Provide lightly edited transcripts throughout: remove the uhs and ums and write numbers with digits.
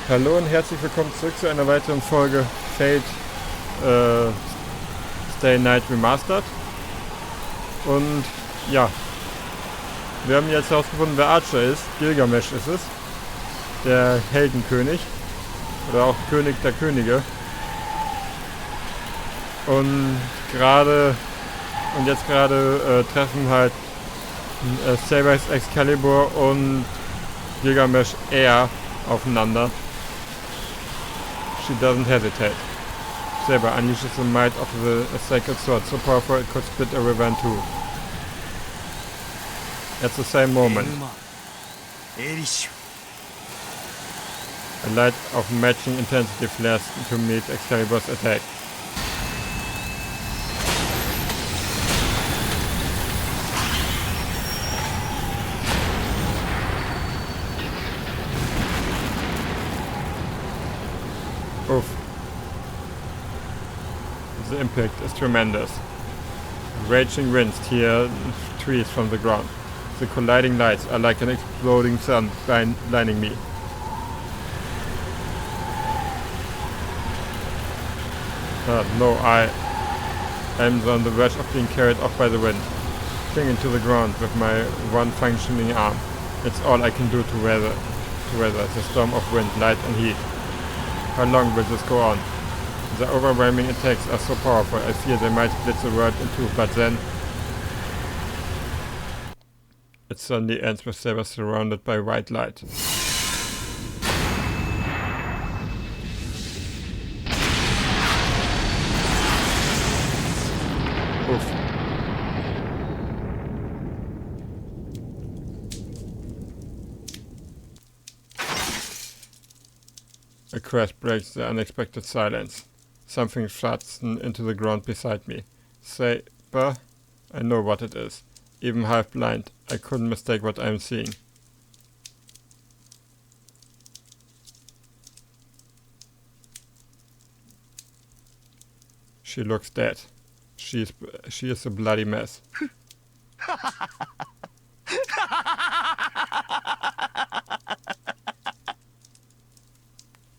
Hallo und herzlich willkommen zurück zu einer weiteren Folge Fate Stay Night Remastered. Und ja, wir haben jetzt herausgefunden, wer Archer ist. Gilgamesh ist es. Der Heldenkönig. Oder auch König der Könige. Und jetzt gerade treffen halt Sabers Excalibur und Gilgamesh eher aufeinander. She doesn't hesitate. Saber unleashes the might of the sacred sword, so powerful it could split a river in two. At the same moment, a light of matching intensity flares to meet Excalibur's attack. Oof. The impact is tremendous. Raging winds tear trees from the ground. The colliding lights are like an exploding sun blinding me. No, I am on the verge of being carried off by the wind, clinging to the ground with my one functioning arm. It's all I can do to weather the storm of wind, light and heat. How long will this go on? The overwhelming attacks are so powerful, I fear they might split the world in two, but then it suddenly ends with Saber surrounded by white light. Oof. A crash breaks the unexpected silence. Something thuds into the ground beside me. Saber? I know what it is. Even half blind, I couldn't mistake what I'm seeing. She looks dead. She is a bloody mess.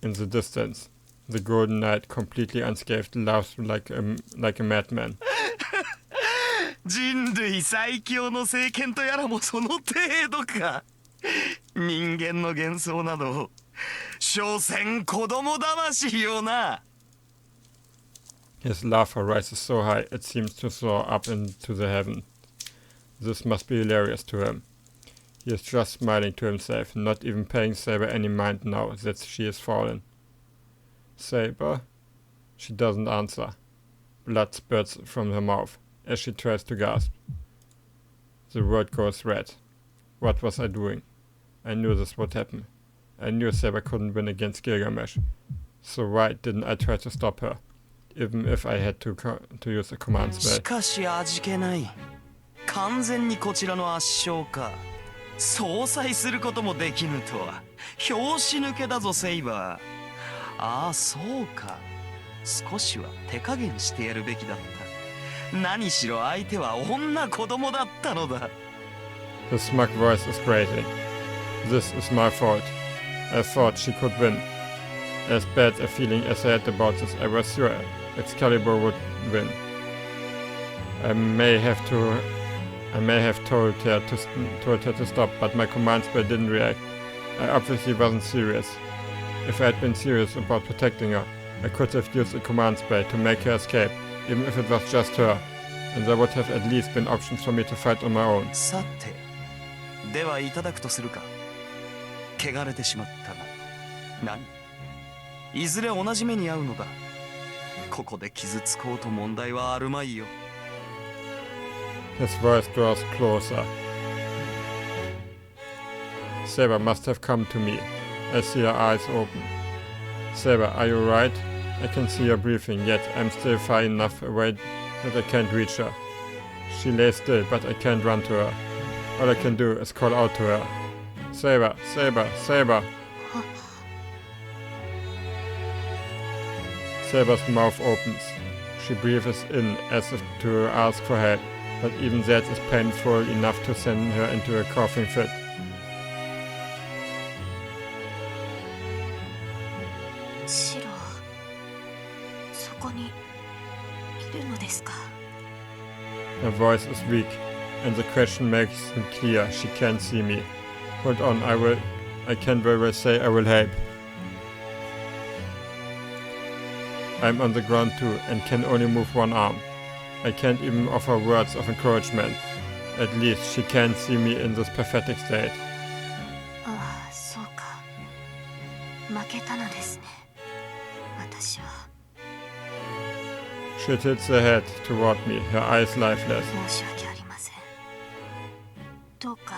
In the distance, the Golden Knight, completely unscathed, laughs like a madman. 人類最強の聖剣とやらもその程度か。人間の幻想など所詮子供魂よな。 His laughter rises so high it seems to soar up into the heaven. This must be hilarious to him. He is just smiling to himself, not even paying Saber any mind now that she is fallen. Saber? She doesn't answer. Blood spurts from her mouth as she tries to gasp. The world goes red. What was I doing? I knew this would happen. I knew Saber couldn't win against Gilgamesh. So why didn't I try to stop her? Even if I had to use a command spell. しかし味気ない。完全にこちらの圧勝か。相殺することもできぬとは拍子抜けだぞセイバー。ああそうか。少しは手加減してやるべきだった。何しろ相手は女子供だったのだ。 The smug voice is grating. This is my fault. I thought she could win. As bad a feeling as I had about this, I was sure Excalibur would win. I may have told her to stop, but my command spell didn't react. I obviously wasn't serious. If I had been serious about protecting her, I could have used a command spell to make her escape, even if it was just her, and there would have at least been options for me to fight on my own. さて、ではいただくとするか。汚れてしまったが。何？いずれ同じ目に遭うのだ。ここで傷つこうと問題はあるまいよ。 His voice draws closer. Saber must have come to me. I see her eyes open. Saber, are you right? I can see her breathing, yet I'm still far enough away that I can't reach her. She lays still, but I can't run to her. All I can do is call out to her. Saber, Saber, Saber! Saber's mouth opens. She breathes in as if to ask for help, but even that is painful enough to send her into a coughing fit. こにいるのですか? Her voice is weak, and the question makes it clear she can't see me. Hold on, I can't very well say I will help. I'm on the ground too, and can only move one arm. I can't even offer words of encouragement. At least she can't see me in this pathetic state. ああ、そうか。負けたのですね。私は。She tilts her head toward me, her eyes lifeless. 申し訳ありません。どうか、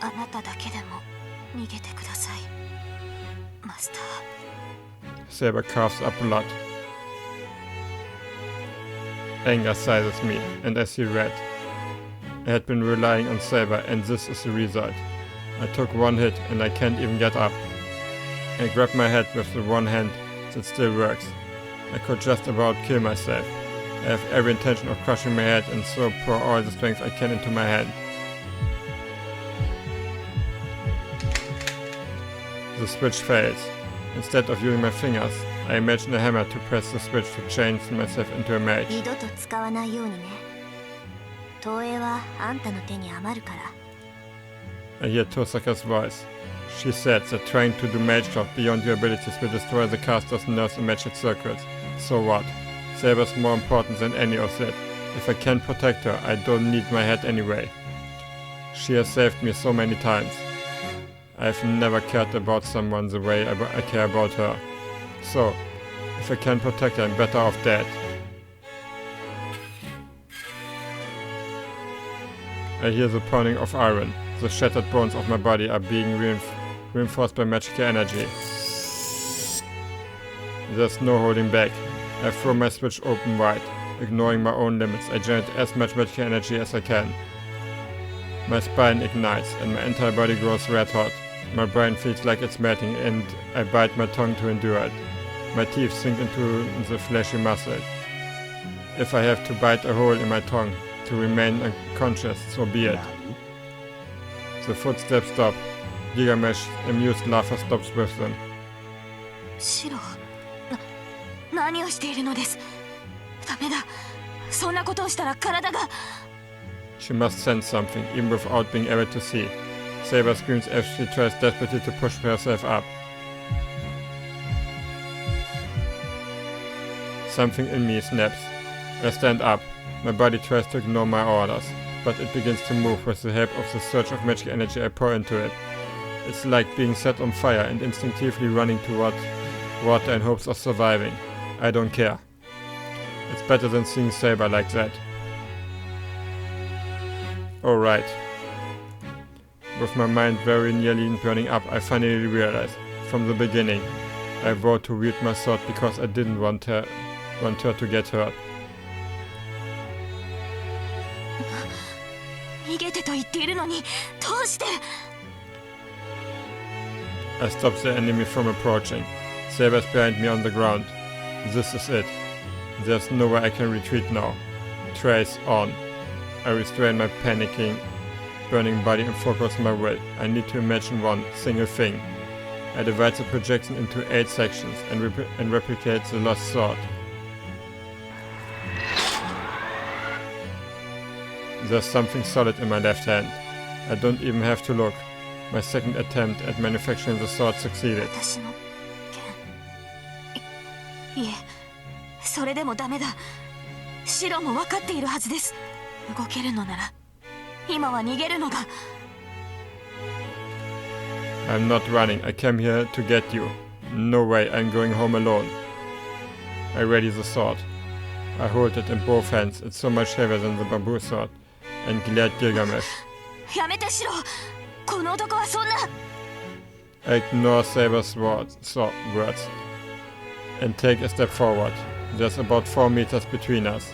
あなただけでも逃げてください。マスター。Saber coughs up blood. Anger seizes me, and I see red. I had been relying on Saber, and this is the result. I took one hit, and I can't even get up. I grab my head with the one hand that still works. I could just about kill myself. I have every intention of crushing my head, and so pour all the strength I can into my hand. The switch fails. Instead of using my fingers, I imagine a hammer to press the switch to change myself into a mage. 二度と使わないようにね。投影はあんたの手に余るから。I hear Tosaka's voice. She said that trying to do mage job beyond your abilities will destroy the caster's nerves and magic circuits. So what? Saber's more important than any of that. If I can't protect her, I don't need my head anyway. She has saved me so many times. I've never cared about someone the way I care about her. So, if I can't protect her, I'm better off dead. I hear the pounding of iron. The shattered bones of my body are being reinforced by magical energy. There's no holding back. I throw my switch open wide. Ignoring my own limits, I generate as much magical energy as I can. My spine ignites and my entire body grows red hot. My brain feels like it's melting and I bite my tongue to endure it. My teeth sink into the fleshy muscle. If I have to bite a hole in my tongue to remain unconscious, so be it. The footsteps stop. Gilgamesh's amused laughter stops with them. シロ、何をしているのです。ダメだ。そんなことをしたら体が。She must sense something, even without being able to see. Saber screams as she tries desperately to push herself up. Something in me snaps. I stand up. My body tries to ignore my orders, but it begins to move with the help of the surge of magic energy I pour into it. It's like being set on fire and instinctively running toward water in hopes of surviving. I don't care. It's better than seeing Saber like that. Alright. With my mind very nearly burning up, I finally realized, from the beginning, I vowed to wield my sword because I didn't want her to get hurt. 逃げてと言っているのに、どうして？ I stop the enemy from approaching. Saber's behind me on the ground. This is it. There's nowhere I can retreat now. Trace on. I restrain my panicking, burning body and focus my will. I need to imagine one single thing. I divide the projection into 8 sections and replicate the lost sword. There's something solid in my left hand. I don't even have to look. My second attempt at manufacturing the sword succeeded. 私の剣。いえ、それでもダメだ。シロも分かっているはずです。動けるのなら、今は逃げるのが。I'm not running. I came here to get you. No way, I'm going home alone. I ready the sword. I hold it in both hands. It's so much heavier than the bamboo sword. And glare at Gilgamesh. やめてシロ。この男はそんな。I ignore Saber's words and take a step forward. There's about 4 meters between us.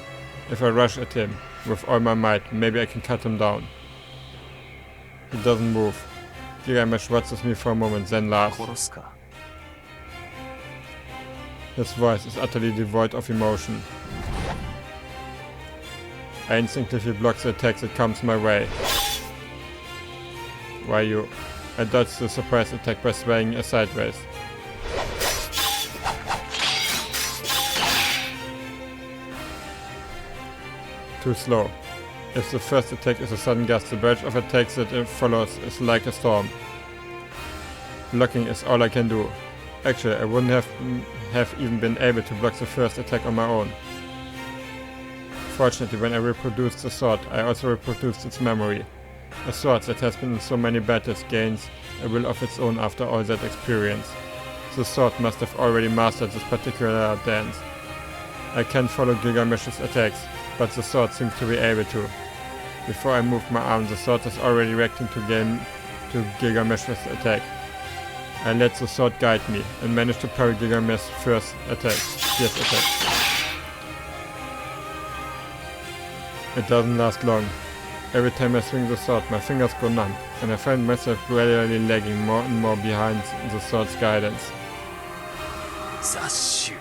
If I rush at him with all my might, maybe I can cut him down. He doesn't move. Gilgamesh watches me for a moment, then laughs. 殺すか。 His voice is utterly devoid of emotion. I instinctively block the attack that comes my way. Why you? I dodge the surprise attack by swaying sideways. too slow. If the first attack is a sudden gust, the barrage of attacks that it follows is like a storm. Blocking is all I can do. Actually, I wouldn't have even been able to block the first attack on my own. Fortunately, when I reproduced the sword, I also reproduced its memory. A sword that has been in so many battles gains a will of its own after all that experience. The sword must have already mastered this particular dance. I can't follow Gilgamesh's attacks, but the sword seems to be able to. Before I moved my arm, the sword is already reacting to Gilgamesh's attack. I let the sword guide me and managed to parry Gilgamesh's first attack. Yes, attack. It doesn't last long. Every time I swing the sword, my fingers go numb, and I find myself gradually lagging more and more behind the sword's guidance. 雑種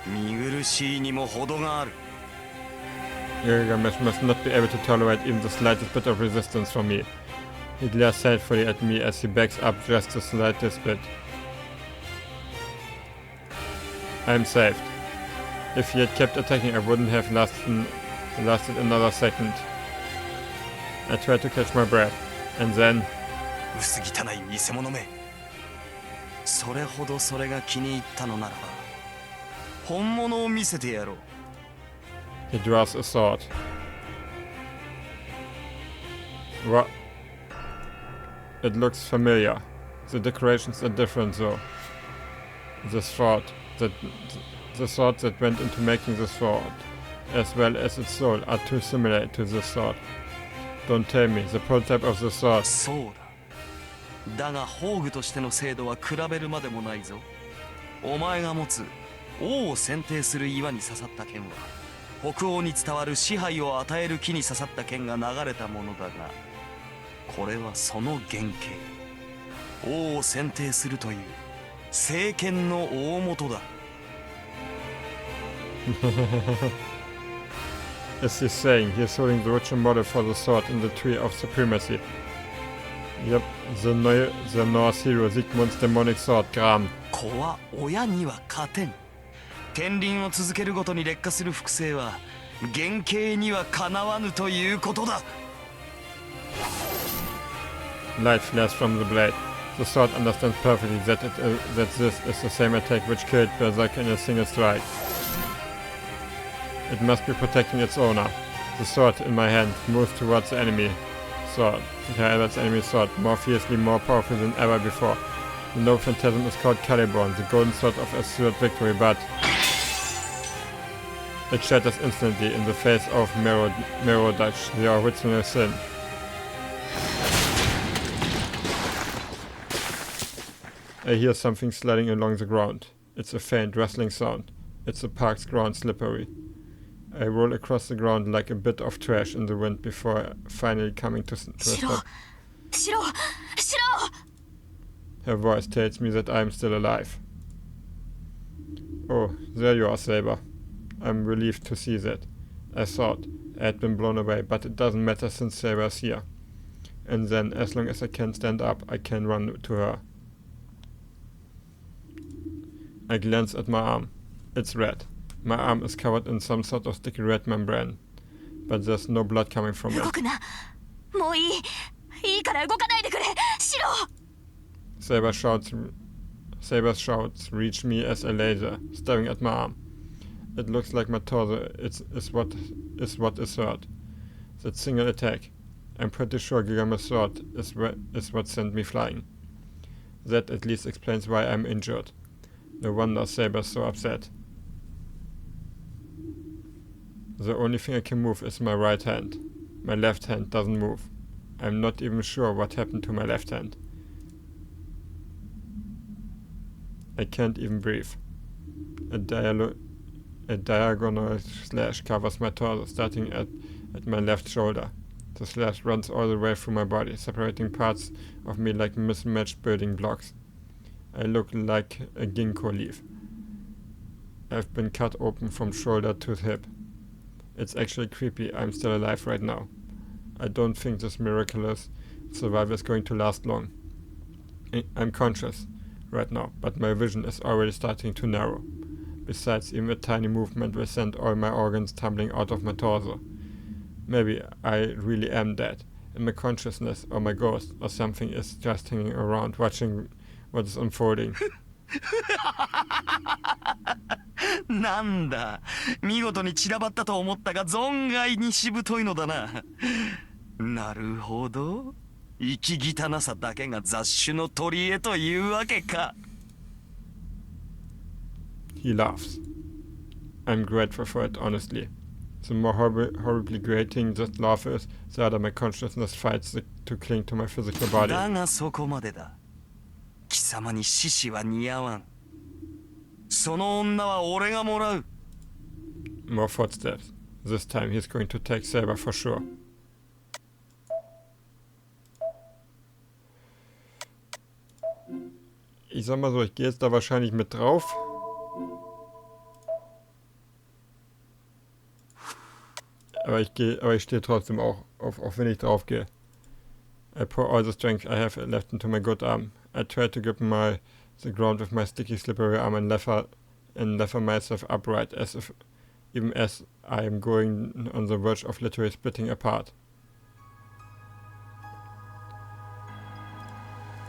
見苦しいにも程がある Gilgamesh must not be able to tolerate even the slightest bit of resistance from me. He glares hatefully at me as he backs up just the slightest bit. I'm saved. If he had kept attacking, I wouldn't have lasted another second. I tried to catch my breath, and then... 薄汚い偽物めそれほどそれが気に入ったのならば本物を見せてやろう He draws a sword. What? It looks familiar. The decorations are different though. The sword that went into making the sword, as well as its soul, are too similar to this sword. Don't tell me, the prototype of the sword. そうだ。だが宝具としての精度は比べるまでもないぞ。お前が持つ王を選定する岩に刺さった剣は、北欧に伝わる支配を与える木に刺さった剣が流れたものだが、これはその原型。王を選定するという政権の大元だ。As he's saying, he's holding the original model for the sword in the Tree of Supremacy. Yep, the Norse hero Sigmund's demonic sword, Gram. 子は親には勝てん。天輪を続けるごとに劣化する複製は原型にはかなわぬということだ。Light flares from the blade. The sword understands perfectly that this is the same attack which killed Berserker in a single strike. It must be protecting its owner. The sword in my hand moves towards the enemy sword. Its enemy sword, more fiercely, more powerful than ever before. The noble phantasm is called Caliborn, the golden sword of assured victory, but it shatters instantly in the face of Merodach, the original sin. I hear something sliding along the ground. It's a faint rustling sound. It's the park's ground slippery. I roll across the ground like a bit of trash in the wind before finally coming to a stop. Her voice tells me that I am still alive. Oh, there you are, Saber. I'm relieved to see that. I thought I had been blown away, but it doesn't matter since Saber's here. And then, as long as I can stand up, I can run to her. I glance at my arm. It's red. My arm is covered in some sort of sticky red membrane, but there's no blood coming from it. Saber shouts, reach me as a laser, staring at my arm. It looks like my torso is what is hurt. That single attack. I'm pretty sure Gilgamesh's sword is what sent me flying. That at least explains why I'm injured. No wonder Saber's so upset. The only thing I can move is my right hand. My left hand doesn't move. I'm not even sure what happened to my left hand. I can't even breathe. A diagonal slash covers my torso, starting at my left shoulder. The slash runs all the way through my body, separating parts of me like mismatched building blocks. I look like a ginkgo leaf. I've been cut open from shoulder to hip. It's actually creepy I'm still alive right now. I don't think this miraculous survival is going to last long. I'm conscious right now, but my vision is already starting to narrow. Besides, even a tiny movement will send all my organs tumbling out of my torso. Maybe I really am dead, and my consciousness or my ghost or something is just hanging around watching what is unfolding. なんだ、見事に散らばったと思ったが存外にしぶといのだな。なるほど、生き汚さだけが雑種の取り柄というわけか。He laughs. I'm grateful for it, honestly. The more horribly grating that laugh is, the harder my consciousness fights to cling to my physical body. だがそこまでだ。貴様に獅子は似合わん。その女は俺がもらう。More footsteps. This time he's going to take Saber for sure. Ich sag mal so, ich gehe jetzt da wahrscheinlich mit drauf. Aber ich stehe trotzdem auch auf, auch wenn ich drauf gehe. I pour all the strength I have left into my good arm. I try to grip the ground with my sticky, slippery arm and lever myself upright, even as I am going on the verge of literally splitting apart.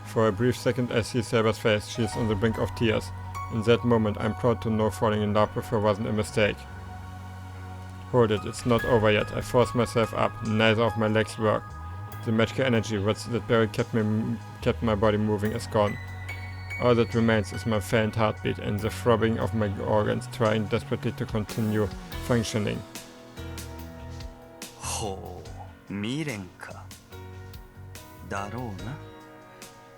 For a brief second I see Saber's face. She is on the brink of tears. In that moment I'm proud to know falling in love with her wasn't a mistake. Hold it, it's not over yet. I force myself up. Neither of my legs work. The magical energy that barely kept my body moving is gone. All that remains is my faint heartbeat and the throbbing of my organs trying desperately to continue functioning. ほう、未練か。だろうな。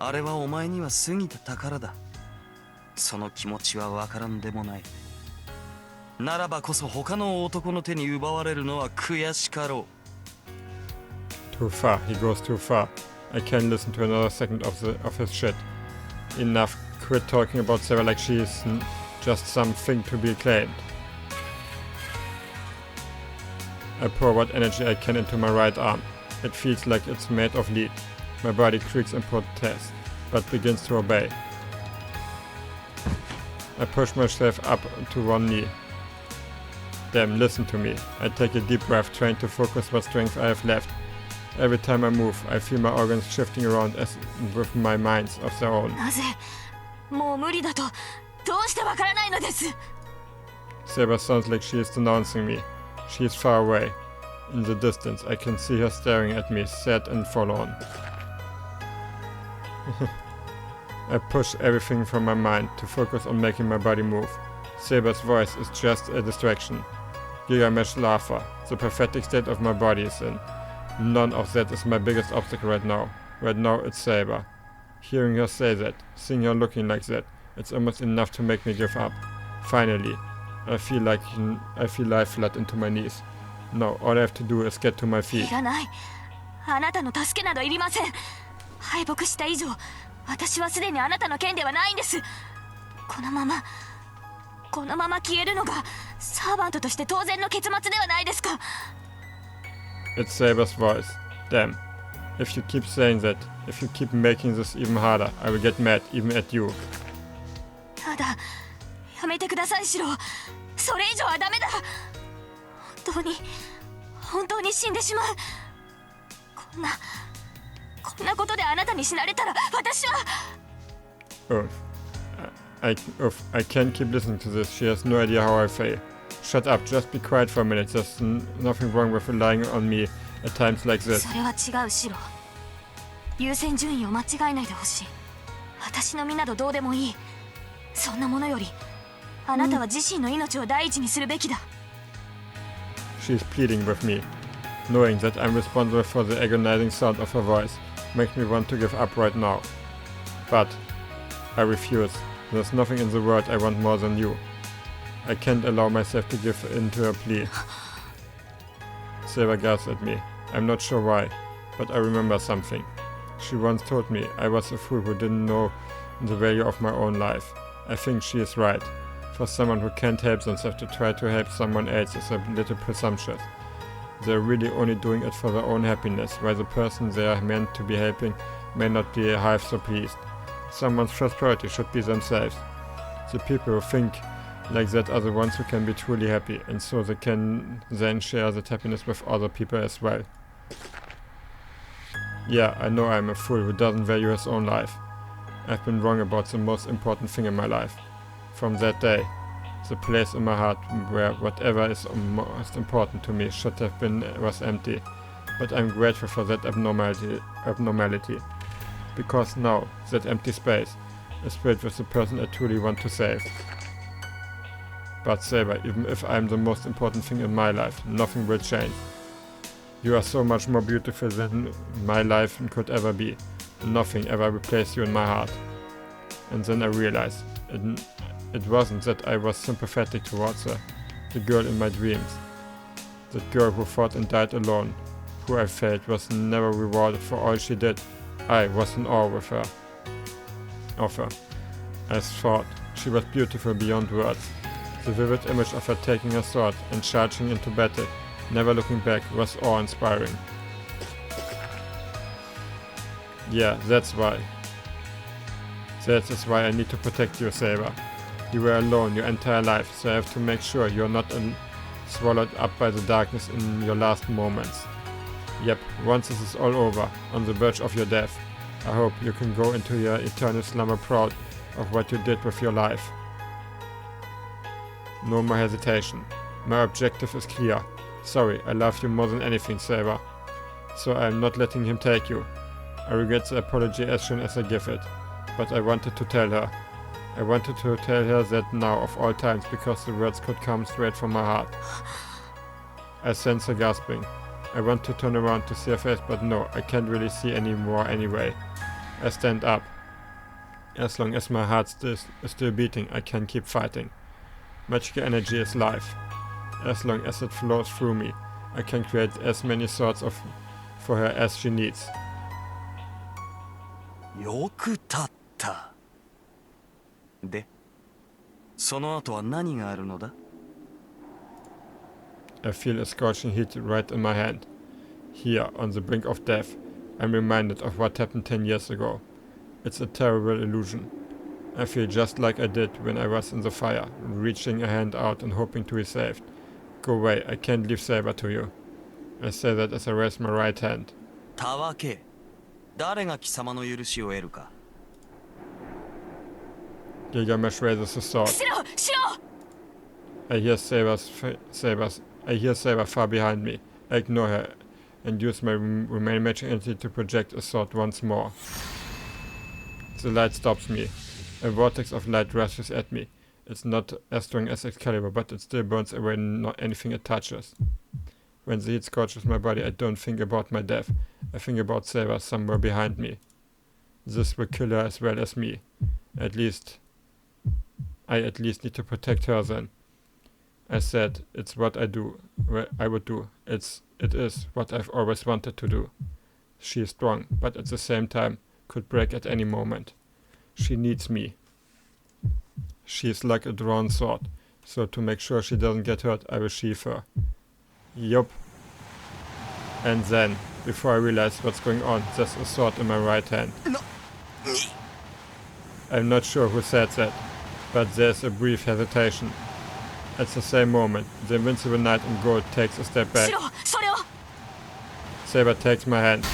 あれはお前には過ぎた宝だ。その気持ちはわからんでもない。ならばこそ他の男の手に奪われるのは悔しかろう。Too far, he goes too far. I can't listen to another second of his shit. Enough, quit talking about Sarah like she is just something to be claimed. I pour what energy I can into my right arm. It feels like it's made of lead. My body creaks in protest, but begins to obey. I push myself up to one knee. Damn, listen to me. I take a deep breath, trying to focus what strength I have left. Every time I move, I feel my organs shifting around as with my minds of their own. なぜもう無理だとどうしてわからないのです。 Saber sounds like she is denouncing me. She is far away. In the distance, I can see her staring at me, sad and forlorn. I push everything from my mind to focus on making my body move. Saber's voice is just a distraction. Gilgamesh laughter, the pathetic state of my body is in. None of that is my biggest obstacle right now. Right now it's Saber. Hearing her say that, seeing her looking like that, it's almost enough to make me give up. Finally, I feel life flood into my knees. Now all I have to do is get to my feet. いらない。あなたの助けなどいりません。敗北した以上、私はすでにあなたの剣ではないんです。このまま消えるのがサーバントとして当然の結末ではないですか。 It's Saber's voice. Damn. If you keep saying that, if you keep making this even harder, I will get mad, even at you. ただ、やめてください、シロ。それ以上はダメだ。本当に死んでしまう。こんなことであなたに死なれたら、私は。I can't keep listening to this. She has no idea how I feel. Shut up, just be quiet for a minute. There's nothing wrong with relying on me at times like this. それは違う、シロ。優先順位を間違えないでほしい。私の身などどうでもいい。そんなものより、あなたは自身の命を第一にするべきだ。She's pleading with me. Knowing that I'm responsible for the agonizing sound of her voice makes me want to give up right now. But I refuse. There's nothing in the world I want more than you. I can't allow myself to give in to her plea. Saber gasps at me. I'm not sure why, but I remember something. She once told me I was a fool who didn't know the value of my own life. I think she is right. For someone who can't help themselves to try to help someone else is a little presumptuous. They're really only doing it for their own happiness, while the person they are meant to be helping may not be half so pleased. Someone's first priority should be themselves. The people who think Like that are the ones who can be truly happy, and so they can then share that happiness with other people as well. Yeah, I know I'm a fool who doesn't value his own life. I've been wrong about the most important thing in my life. From that day, the place in my heart where whatever is most important to me should have been was empty. But I'm grateful for that abnormality. Because now, that empty space is filled with the person I truly want to save. But Saber, even if I'm the most important thing in my life, nothing will change. You are so much more beautiful than my life could ever be. Nothing ever replaced you in my heart. And then I realized, it wasn't that I was sympathetic towards her, the girl in my dreams. That girl who fought and died alone, who I felt was never rewarded for all she did. I was in awe of her. I thought she was beautiful beyond words. The vivid image of her taking her sword and charging into battle, never looking back, was awe-inspiring. Yeah, that's why. That is why I need to protect you, Saber. You were alone your entire life, so I have to make sure you're not swallowed up by the darkness in your last moments. Yep, once this is all over, on the verge of your death, I hope you can go into your eternal slumber proud of what you did with your life. No more hesitation. My objective is clear. Sorry, I love you more than anything, Saber. So I am not letting him take you. I regret the apology as soon as I give it. But I wanted to tell her. I wanted to tell her that now of all times, because the words could come straight from my heart. I sense her gasping. I want to turn around to see her face, but no, I can't really see any more anyway. I stand up. As long as my heart is still beating, I can keep fighting. Magical energy is life. As long as it flows through me, I can create as many swords for her as she needs. よく立った。で、その後は何があるのだ? I feel a scorching heat right in my hand. Here, on the brink of death, I'm reminded of what happened 10 years ago. It's a terrible illusion. I feel just like I did when I was in the fire, reaching a hand out and hoping to be saved. Go away, I can't leave Saber to you. I say that as I raise my right hand. たわけ、誰が貴様の許しを得るか? Gilgamesh raises his sword. I hear Saber far behind me. I ignore her and use my remaining magic energy to project a sword once more. The light stops me. A vortex of light rushes at me. It's not as strong as Excalibur, but it still burns away anything it touches. When the heat scorches my body, I don't think about my death. I think about Saber somewhere behind me. This will kill her as well as me. I at least need to protect her then. I said, it's what I would do. It is what I've always wanted to do. She is strong, but at the same time could break at any moment. She needs me. She is like a drawn sword, so to make sure she doesn't get hurt, I will sheath her. Yup. And then, before I realize what's going on, there's a sword in my right hand. I'm not sure who said that, but there's a brief hesitation. At the same moment, the invincible knight in gold takes a step back. Saber takes my hand.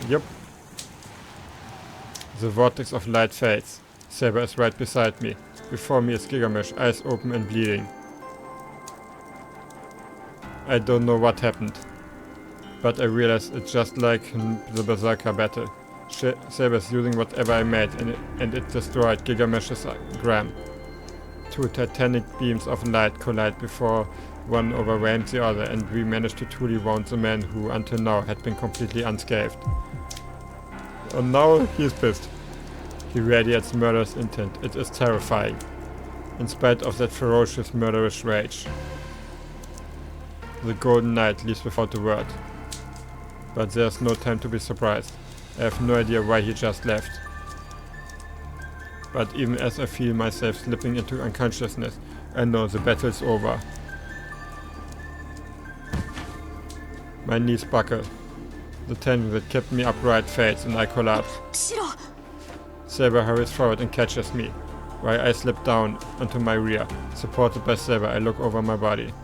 Yup. The vortex of light fades. Saber is right beside me. Before me is Gilgamesh, eyes open and bleeding. I don't know what happened, but I realize it's just like the Berserker battle. Saber is using whatever I made, and it destroyed Gilgamesh's gram. Two titanic beams of light collide before one overwhelmed the other, and we managed to truly wound the man who until now had been completely unscathed. And now he is pissed. He radiates murderous intent. It is terrifying, in spite of that ferocious murderous rage. The Golden Knight leaves without a word. But there's no time to be surprised. I have no idea why he just left. But even as I feel myself slipping into unconsciousness, I know the battle's over. My knees buckle. The tension that kept me upright fades and I collapse. シロ Saber hurries forward and catches me, while I slip down onto my rear. Supported by Saber, I look over my body.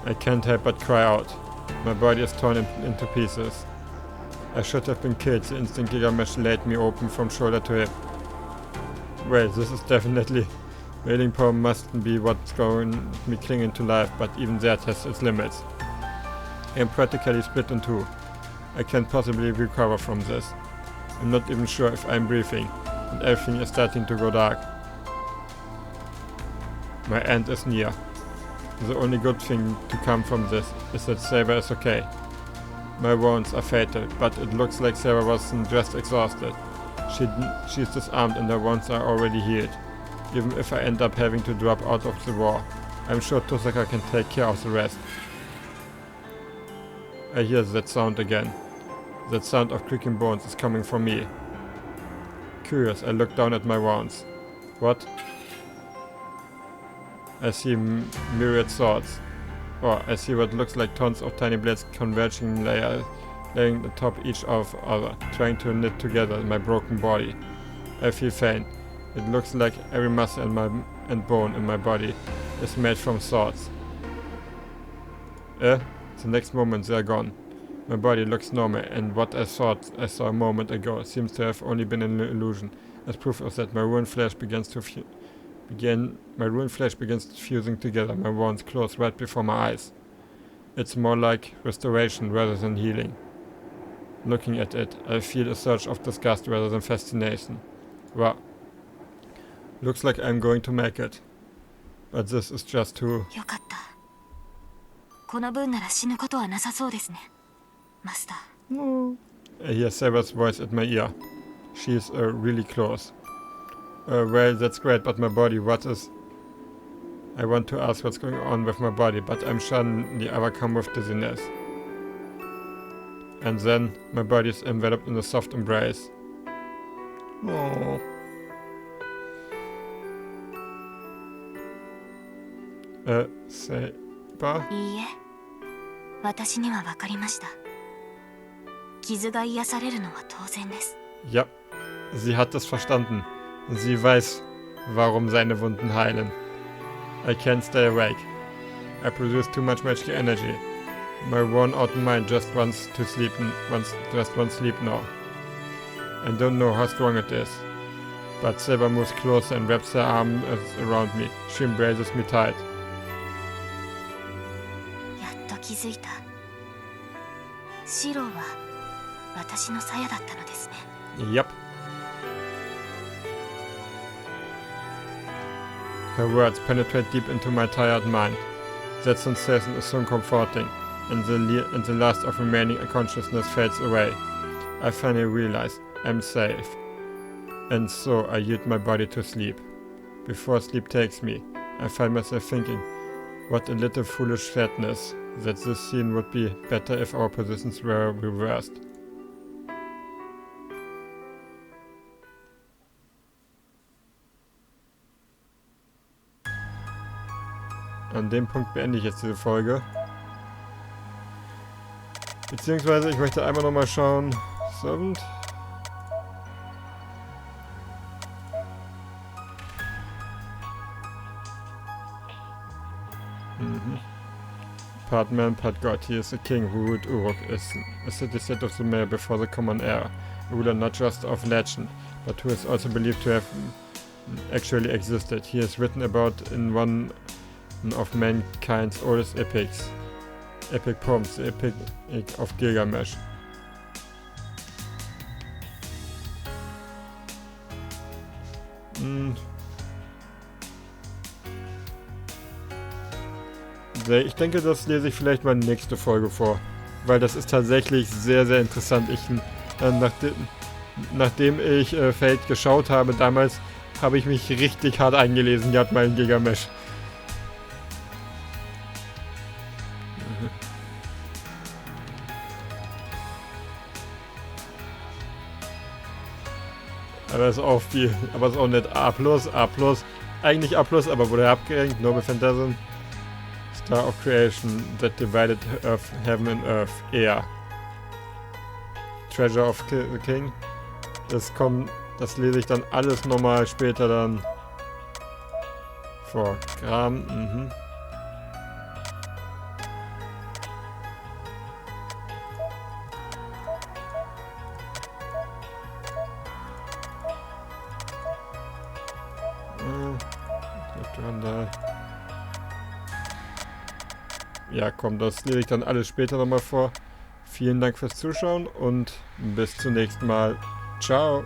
I can't help but cry out. My body is torn into pieces. I should have been killed. The instant Gigamesh laid me open from shoulder to hip. Well, this is definitely... Wailing power mustn't be what's going me clinging to life, but even that has its limits. I am practically split in two. I can't possibly recover from this. I'm not even sure if I'm breathing, and everything is starting to go dark. My end is near. The only good thing to come from this is that Saber is okay. My wounds are fatal, but it looks like Saber wasn't just exhausted. She's disarmed and her wounds are already healed. Even if I end up having to drop out of the war, I'm sure Tosaka can take care of the rest. I hear that sound again. That sound of creaking bones is coming from me. Curious, I look down at my wounds. What? I see myriad swords. Or I see what looks like tons of tiny blades converging laying atop each of other, trying to knit together my broken body. I feel faint. It looks like every muscle and bone in my body is made from swords. The next moment they are gone. My body looks normal, and what I thought I saw a moment ago seems to have only been an illusion. As proof of that, my ruined flesh begins fusing together. My wounds close right before my eyes. It's more like restoration rather than healing. Looking at it, I feel a surge of disgust rather than fascination. Well, looks like I'm going to make it. But this is just too... よかった。この分なら死ぬことはなさそうですね、マスター。I hear Saber's voice at my ear. She's really close. Well, that's great, but my body, what is... I want to ask what's going on with my body, but I'm suddenly overcome with dizziness. And then, my body is enveloped in a soft embrace. Oh. Saber? いいえ、私には分かりました。傷が癒されるのは当然です。 Ja, sie hat es verstanden. Sie weiß, warum seine Wunden heilen. I can't stay awake. I produce too much magic energy. My worn-out mind just wants sleep now. I don't know how strong it is. But Saber moves closer and wraps her arms around me. She embraces me tight. やっと気づいた。シローは私の鞘だったのですね。 Yep. Her words penetrate deep into my tired mind. That sensation is so comforting, and the last of remaining consciousness fades away. I finally realize I'm safe. And so I yield my body to sleep. Before sleep takes me, I find myself thinking, what a little foolish sadness, that this scene would be better if our positions were reversed. An dem Punkt beende ich jetzt diese Folge. Beziehungsweise ich möchte einmal nochmal schauen. Servant. Part man, part god. He is the king who ruled Uruk, a city set of the male before the common era. A ruler not just of legend, but who is also believed to have actually existed. He is written about in one of mankind's oldest epic poems, the Epic of Gilgamesh. Ich denke, das lese ich vielleicht mal nächste Folge vor, weil das ist tatsächlich sehr, sehr interessant. Nachdem ich Fate geschaut habe, damals habe ich mich richtig hart eingelesen gehabt, mal in Gilgamesh. Aber ist auch viel, aber ist auch nicht A+, eigentlich A+, aber wurde abgerankt, Noble Phantasm. Star of Creation that divided earth, heaven and earth. Air. Treasure of the King. Das lese ich dann alles nochmal später dann vor. Kram, Ja, komm, das lese ich dann alles später nochmal vor. Vielen Dank fürs Zuschauen und bis zum nächsten Mal. Ciao.